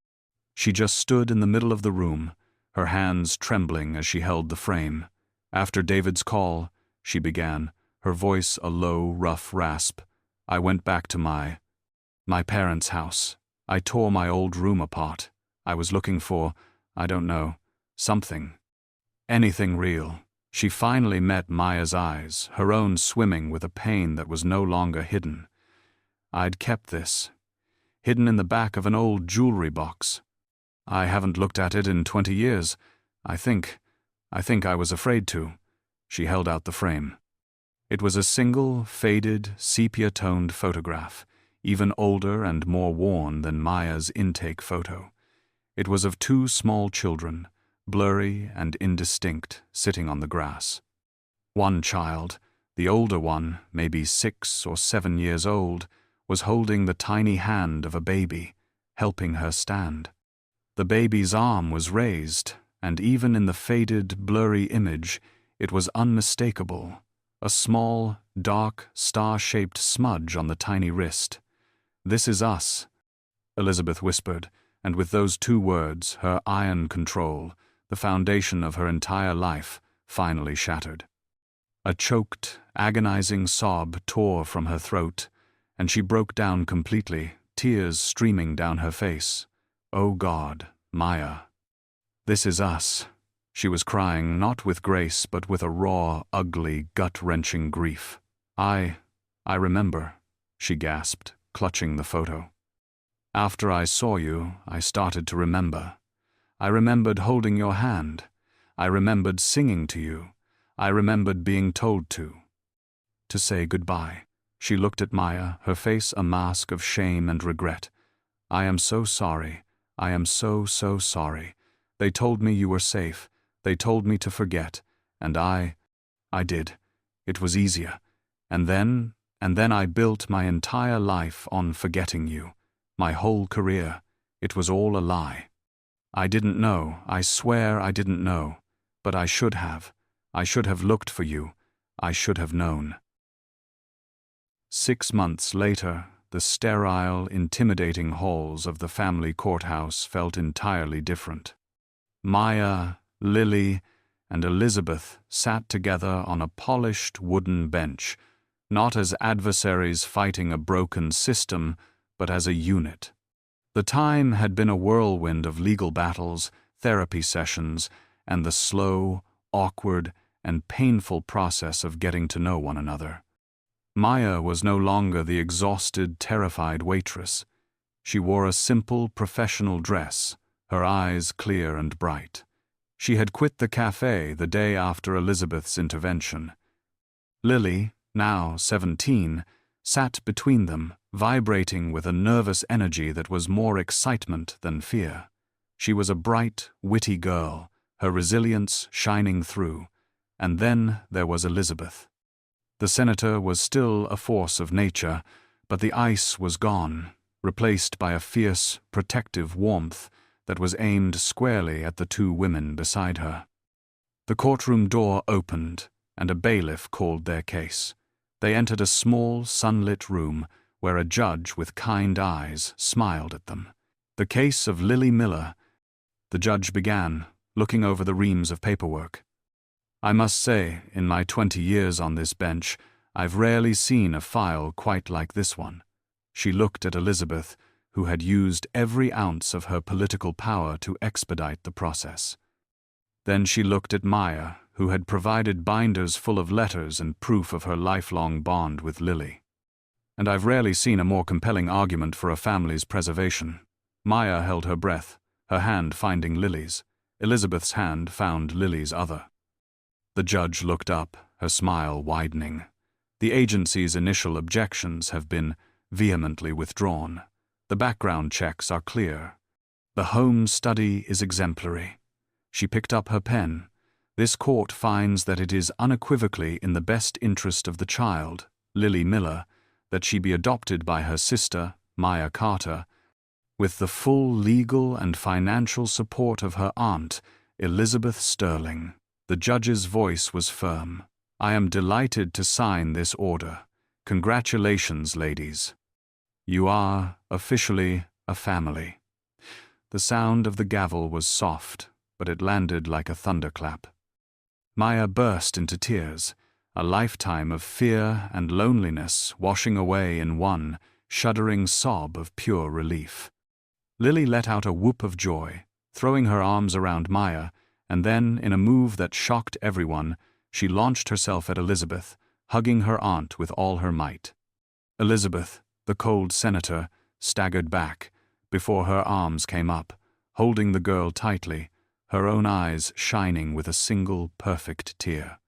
She just stood in the middle of the room, her hands trembling as she held the frame. "After David's call," she began, her voice a low, rough rasp, "I went back to my parents' house. I tore my old room apart. I was looking for, I don't know, something. Anything real." She finally met Maya's eyes, her own swimming with a pain that was no longer hidden. "I'd kept this, hidden in the back of an old jewelry box. I haven't looked at it in 20 years. I think I was afraid to." She held out the frame. It was a single, faded, sepia-toned photograph, even older and more worn than Maya's intake photo. It was of 2 small children, blurry and indistinct, sitting on the grass. One child, the older one, maybe 6 or 7 years old, was holding the tiny hand of a baby, helping her stand. The baby's arm was raised, and even in the faded, blurry image, it was unmistakable, a small, dark, star-shaped smudge on the tiny wrist. "This is us," Elizabeth whispered, and with those 2 words, her iron control, the foundation of her entire life, finally shattered. A choked, agonizing sob tore from her throat, and she broke down completely, tears streaming down her face. "Oh God, Maya. This is us." She was crying not with grace but with a raw, ugly, gut-wrenching grief. I remember," she gasped, clutching the photo. "After I saw you, I started to remember. I remembered holding your hand. I remembered singing to you. I remembered being told to say goodbye." She looked at Maya, her face a mask of shame and regret. "I am so sorry. I am so sorry. They told me you were safe. They told me to forget. And I did. It was easier. And then I built my entire life on forgetting you. My whole career. It was all a lie. I didn't know. I swear I didn't know. But I should have. I should have looked for you. I should have known." 6 months later, the sterile, intimidating halls of the family courthouse felt entirely different. Maya, Lily, and Elizabeth sat together on a polished wooden bench, not as adversaries fighting a broken system, but as a unit. The time had been a whirlwind of legal battles, therapy sessions, and the slow, awkward, and painful process of getting to know one another. Maya was no longer the exhausted, terrified waitress. She wore a simple, professional dress, her eyes clear and bright. She had quit the cafe the day after Elizabeth's intervention. Lily, now 17, sat between them, vibrating with a nervous energy that was more excitement than fear. She was a bright, witty girl, her resilience shining through. And then there was Elizabeth. The senator was still a force of nature, but the ice was gone, replaced by a fierce, protective warmth that was aimed squarely at the 2 women beside her. The courtroom door opened, and a bailiff called their case. They entered a small, sunlit room where a judge with kind eyes smiled at them. The case of Lily Miller. The judge began, looking over the reams of paperwork. I must say, in my 20 years on this bench, I've rarely seen a file quite like this one. She looked at Elizabeth, who had used every ounce of her political power to expedite the process. Then she looked at Maya, who had provided binders full of letters and proof of her lifelong bond with Lily. And I've rarely seen a more compelling argument for a family's preservation. Maya held her breath, her hand finding Lily's. Elizabeth's hand found Lily's other. The judge looked up, her smile widening. The agency's initial objections have been vehemently withdrawn. The background checks are clear. The home study is exemplary. She picked up her pen. This court finds that it is unequivocally in the best interest of the child, Lily Miller, that she be adopted by her sister, Maya Carter, with the full legal and financial support of her aunt, Elizabeth Sterling. The judge's voice was firm. I am delighted to sign this order. Congratulations, ladies. You are, officially, a family. The sound of the gavel was soft, but it landed like a thunderclap. Maya burst into tears, a lifetime of fear and loneliness washing away in one shuddering sob of pure relief. Lily let out a whoop of joy, throwing her arms around Maya, and then, in a move that shocked everyone, she launched herself at Elizabeth, hugging her aunt with all her might. Elizabeth, the cold senator, staggered back, before her arms came up, holding the girl tightly, her own eyes shining with a single perfect tear.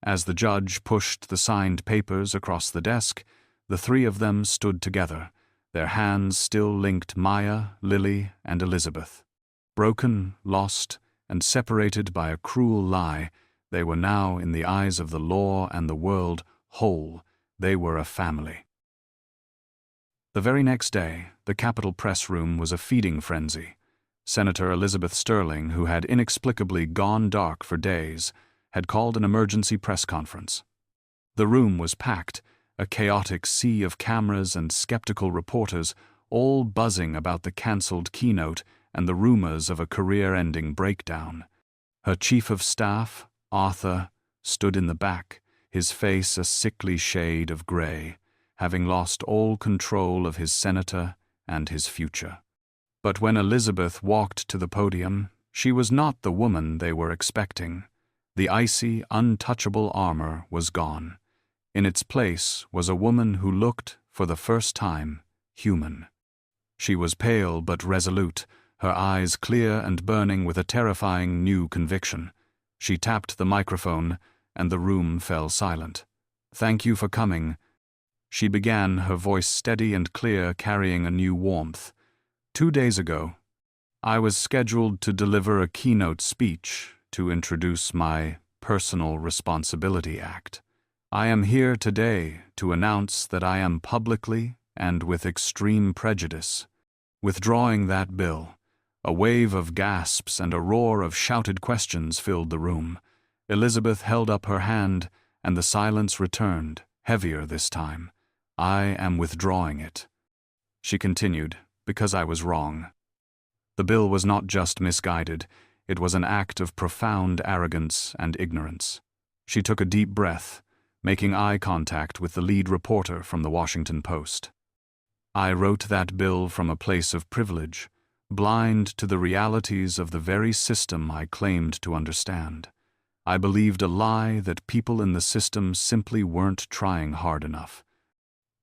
As the judge pushed the signed papers across the desk, the three of them stood together, their hands still linked Maya, Lily, and Elizabeth. Broken, lost, and separated by a cruel lie, they were now, in the eyes of the law and the world, whole. They were a family. The very next day, the Capitol press room was a feeding frenzy. Senator Elizabeth Sterling, who had inexplicably gone dark for days, had called an emergency press conference. The room was packed, a chaotic sea of cameras and skeptical reporters, all buzzing about the cancelled keynote and the rumors of a career-ending breakdown. Her chief of staff, Arthur, stood in the back, his face a sickly shade of gray, having lost all control of his senator and his future. But when Elizabeth walked to the podium, she was not the woman they were expecting. The icy, untouchable armor was gone. In its place was a woman who looked, for the first time, human. She was pale but resolute, her eyes clear and burning with a terrifying new conviction. She tapped the microphone, and the room fell silent. "Thank you for coming," she began, her voice steady and clear, carrying a new warmth. 2 days ago, I was scheduled to deliver a keynote speech to introduce my Personal Responsibility Act. I am here today to announce that I am publicly, and with extreme prejudice, withdrawing that bill. A wave of gasps and a roar of shouted questions filled the room. Elizabeth held up her hand, and the silence returned, heavier this time. I am withdrawing it. She continued, because I was wrong. The bill was not just misguided, it was an act of profound arrogance and ignorance. She took a deep breath, making eye contact with the lead reporter from the Washington Post. I wrote that bill from a place of privilege, blind to the realities of the very system I claimed to understand. I believed a lie that people in the system simply weren't trying hard enough.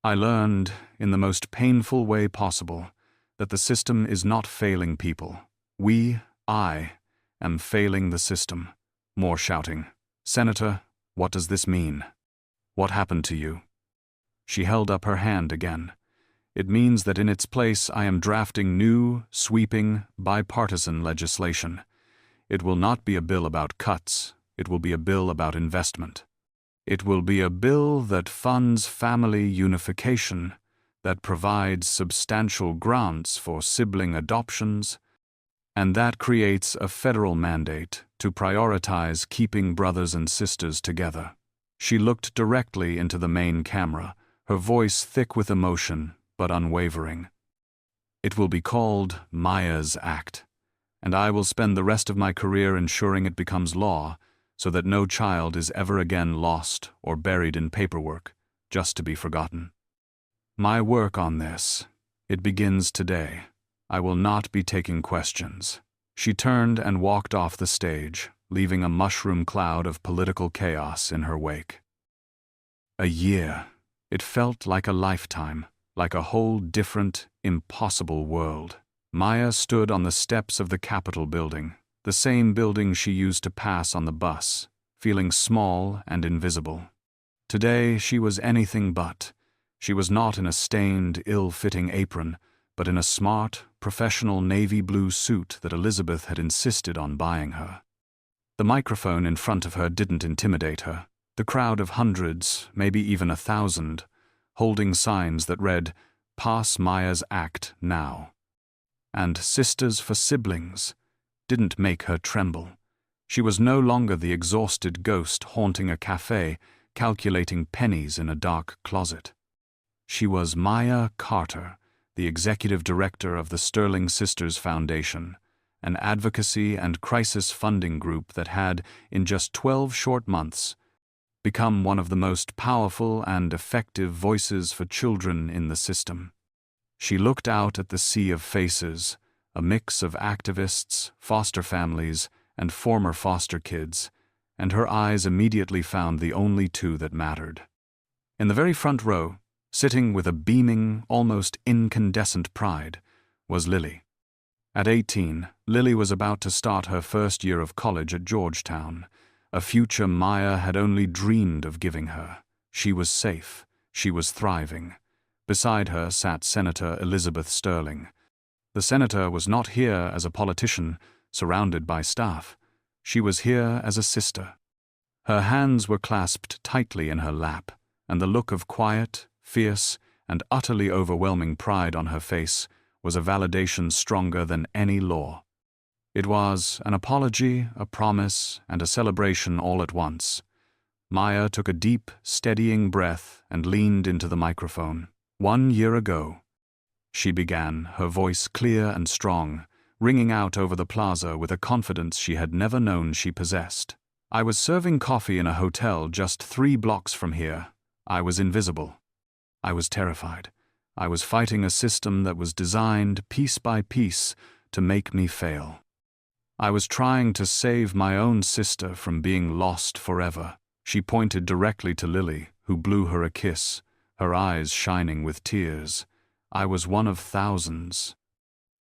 I learned, in the most painful way possible, that the system is not failing people. I, am failing the system. More shouting. "Senator, what does this mean? What happened to you?" She held up her hand again. "It means that in its place I am drafting new, sweeping, bipartisan legislation. It will not be a bill about cuts, it will be a bill about investment. It will be a bill that funds family unification, that provides substantial grants for sibling adoptions, and that creates a federal mandate to prioritize keeping brothers and sisters together." She looked directly into the main camera, her voice thick with emotion, but unwavering. "It will be called Maya's Act. and I will spend the rest of my career ensuring it becomes law, so that no child is ever again lost or buried in paperwork, just to be forgotten. My work on this, it begins today. I will not be taking questions." She turned and walked off the stage, leaving a mushroom cloud of political chaos in her wake. A year. It felt like a lifetime, like a whole different, impossible world. Maya stood on the steps of the Capitol building, the same building she used to pass on the bus, feeling small and invisible. Today she was anything but. She was not in a stained, ill-fitting apron, but in a smart, professional navy blue suit that Elizabeth had insisted on buying her. The microphone in front of her didn't intimidate her. The crowd of hundreds, maybe even 1,000, holding signs that read, "Pass Maya's Act now," and "Sisters for Siblings," didn't make her tremble. She was no longer the exhausted ghost haunting a cafe, calculating pennies in a dark closet. She was Maya Carter, the executive director of the Sterling Sisters Foundation, an advocacy and crisis funding group that had, in just 12 short months, become one of the most powerful and effective voices for children in the system. She looked out at the sea of faces, a mix of activists, foster families, and former foster kids, and her eyes immediately found the only two that mattered. In the very front row, sitting with a beaming, almost incandescent pride, was Lily. At 18, Lily was about to start her first year of college at Georgetown, a future Maya had only dreamed of giving her. She was safe. She was thriving. Beside her sat Senator Elizabeth Sterling. The senator was not here as a politician, surrounded by staff. She was here as a sister. Her hands were clasped tightly in her lap, and the look of quiet, fierce, and utterly overwhelming pride on her face was a validation stronger than any law. It was an apology, a promise, and a celebration all at once. Maya took a deep, steadying breath and leaned into the microphone. 1 year ago, she began, her voice clear and strong, ringing out over the plaza with a confidence she had never known she possessed. "I was serving coffee in a hotel just 3 blocks from here. I was invisible. I was terrified. I was fighting a system that was designed, piece by piece, to make me fail. I was trying to save my own sister from being lost forever." She pointed directly to Lily, who blew her a kiss, her eyes shining with tears. "I was one of thousands.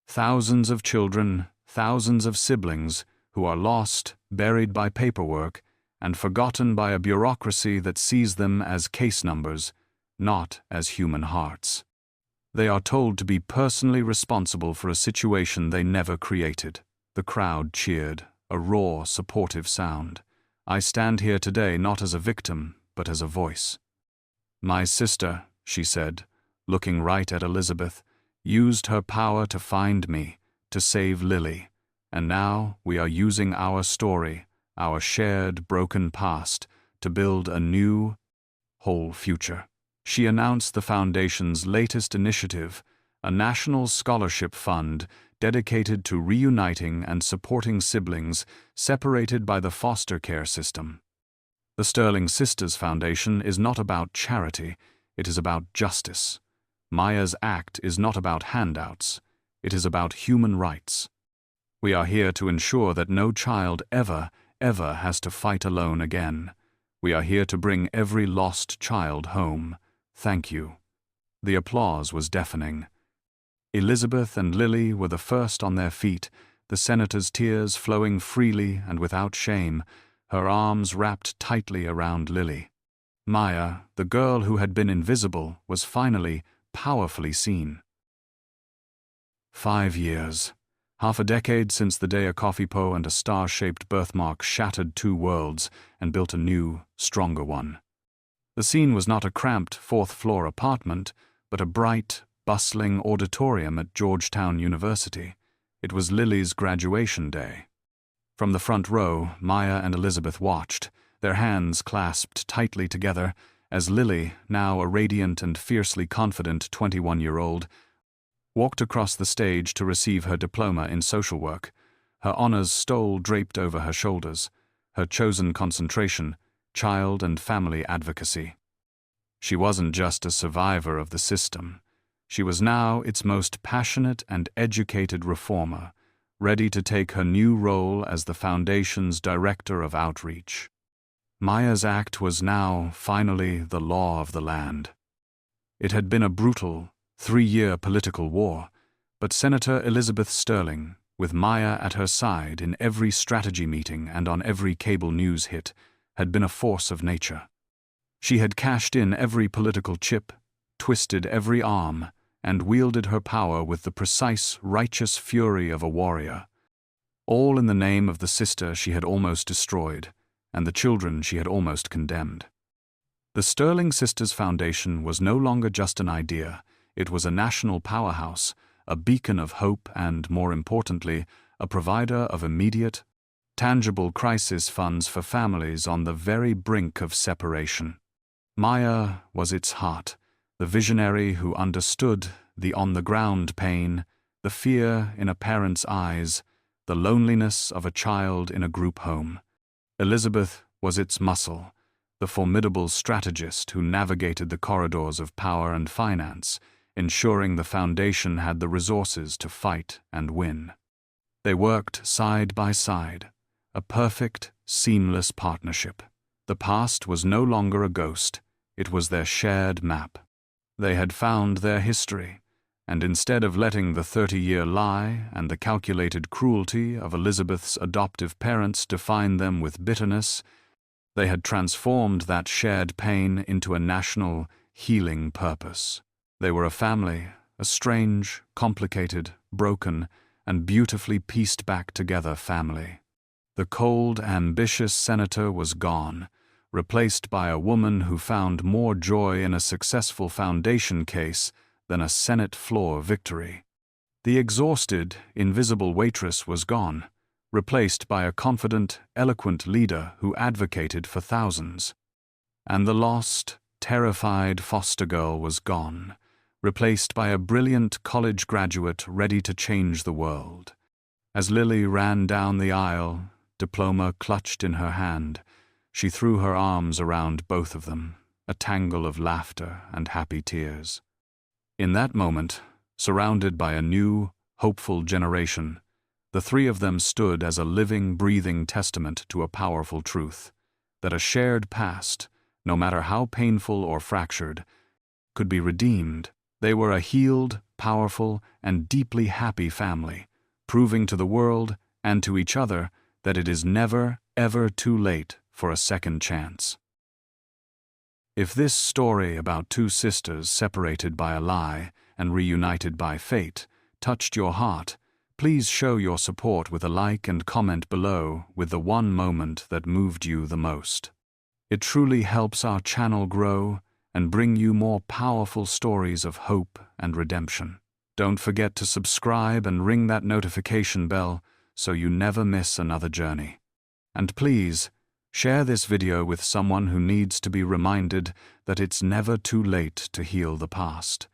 Thousands of children, thousands of siblings, who are lost, buried by paperwork, and forgotten by a bureaucracy that sees them as case numbers, not as human hearts. They are told to be personally responsible for a situation they never created." The crowd cheered, a raw, supportive sound. "I stand here today not as a victim, but as a voice. My sister," she said, looking right at Elizabeth, "used her power to find me, to save Lily, and now we are using our story, our shared, broken past, to build a new, whole future." She announced the Foundation's latest initiative, a national scholarship fund dedicated to reuniting and supporting siblings separated by the foster care system. The Sterling Sisters Foundation is not about charity, it is about justice. Maya's Act is not about handouts, it is about human rights. We are here to ensure that no child ever has to fight alone again. We are here to bring every lost child home. Thank you. The applause was deafening. Elizabeth and Lily were the first on their feet, the senator's tears flowing freely and without shame, her arms wrapped tightly around Lily. Maya, the girl who had been invisible, was finally, powerfully seen. 5 years. Half a decade since the day a coffee pot and a star-shaped birthmark shattered 2 worlds and built a new, stronger one. The scene was not a cramped 4th-floor apartment, but a bright, bustling auditorium at Georgetown University. It was Lily's graduation day. From the front row, Maya and Elizabeth watched, their hands clasped tightly together, as Lily, now a radiant and fiercely confident 21-year-old, walked across the stage to receive her diploma in social work. her honors stole draped over her shoulders, her chosen concentration, child and family advocacy. She wasn't just a survivor of the system. She was now its most passionate and educated reformer, ready to take her new role as the Foundation's Director of Outreach. Maya's act was now, finally, the law of the land. It had been a brutal, 3-year political war, but Senator Elizabeth Sterling, with Maya at her side in every strategy meeting and on every cable news hit, had been a force of nature. She had cashed in every political chip, twisted every arm, and wielded her power with the precise, righteous fury of a warrior, all in the name of the sister she had almost destroyed, and the children she had almost condemned. The Sterling Sisters Foundation was no longer just an idea. It was a national powerhouse, a beacon of hope and, more importantly, a provider of immediate, tangible crisis funds for families on the very brink of separation. Maya was its heart, the visionary who understood the on-the-ground pain, the fear in a parent's eyes, the loneliness of a child in a group home. Elizabeth was its muscle, the formidable strategist who navigated the corridors of power and finance, ensuring the Foundation had the resources to fight and win. They worked side by side, a perfect, seamless partnership. The past was no longer a ghost, it was their shared map. They had found their history, and instead of letting the 30-year lie and the calculated cruelty of Elizabeth's adoptive parents define them with bitterness, they had transformed that shared pain into a national, healing purpose. They were a family, a strange, complicated, broken, and beautifully pieced back together family. The cold, ambitious senator was gone, replaced by a woman who found more joy in a successful Foundation case than a Senate floor victory. The exhausted, invisible waitress was gone, replaced by a confident, eloquent leader who advocated for thousands. And the lost, terrified foster girl was gone, replaced by a brilliant college graduate ready to change the world. As Lily ran down the aisle, diploma clutched in her hand, she threw her arms around both of them, a tangle of laughter and happy tears. In that moment, surrounded by a new, hopeful generation, the three of them stood as a living, breathing testament to a powerful truth, that a shared past, no matter how painful or fractured, could be redeemed. They were a healed, powerful, and deeply happy family, proving to the world and to each other that it is never, ever too late for a second chance. If this story about two sisters separated by a lie and reunited by fate touched your heart, please show your support with a like and comment below with the one moment that moved you the most. It truly helps our channel grow and bring you more powerful stories of hope and redemption. Don't forget to subscribe and ring that notification bell so you never miss another journey. And please, share this video with someone who needs to be reminded that it's never too late to heal the past,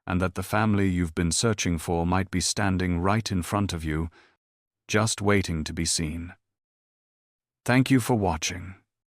and that the family you've been searching for might be standing right in front of you, just waiting to be seen. Thank you for watching.